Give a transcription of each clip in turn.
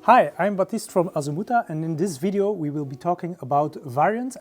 Hi, I'm Batist from Azumuta, and in this video we will be talking about variants.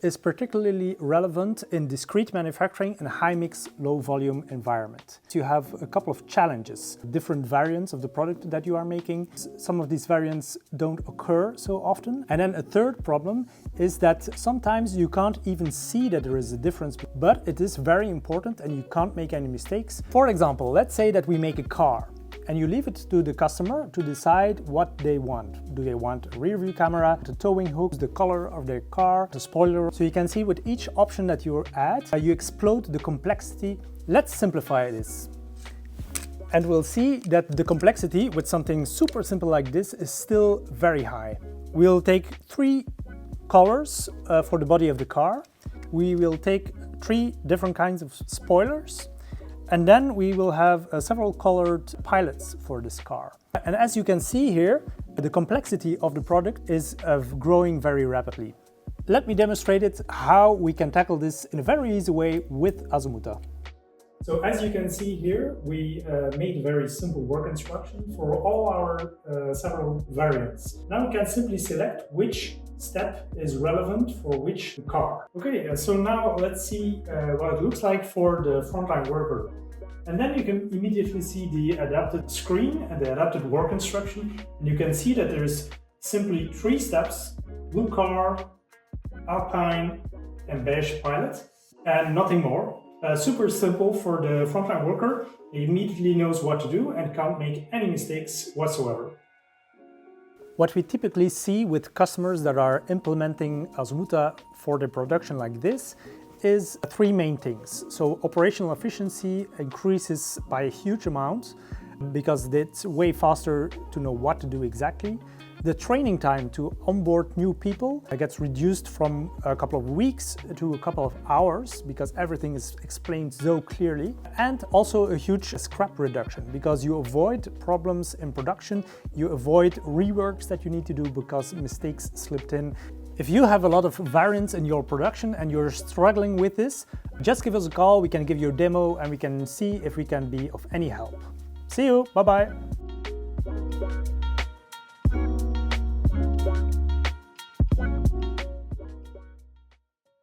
Is particularly relevant in discrete manufacturing and high-mix, low-volume environment. You have a couple of challenges, different variants of the product that you are making. Some of these variants don't occur so often. And then a third problem is that sometimes you can't even see that there is a difference, but it is very important and you can't make any mistakes. For example, let's say that we make a car, and you leave it to the customer to decide what they want. Do they want a rear view camera, the towing hooks, the color of their car, the spoiler? So you can see with each option that you add, you explode the complexity. Let's simplify this. And we'll see that the complexity with something super simple like this is still very high. We'll take 3 colors for the body of the car. We will take 3 different kinds of spoilers. And then we will have several colored pilots for this car. And as you can see here, the complexity of the product is growing very rapidly. Let me demonstrate it how we can tackle this in a very easy way with Azumuta. So as you can see here, we made a very simple work instruction for all our several variants. Now we can simply select which step is relevant for which car. Okay, so now let's see what it looks like for the frontline worker. And then you can immediately see the adapted screen and the adapted work instruction. And you can see that there's simply 3 steps: blue car, alpine, and beige pilot, and nothing more. Super simple for the frontline worker. He immediately knows what to do and can't make any mistakes whatsoever. What we typically see with customers that are implementing Azumuta for their production like this is 3 main things. So operational efficiency increases by a huge amount because it's way faster to know what to do exactly. The training time to onboard new people gets reduced from a couple of weeks to a couple of hours because everything is explained so clearly. And also a huge scrap reduction because you avoid problems in production, you avoid reworks that you need to do because mistakes slipped in. If you have a lot of variants in your production and you're struggling with this, just give us a call, we can give you a demo and we can see if we can be of any help. See you, bye-bye.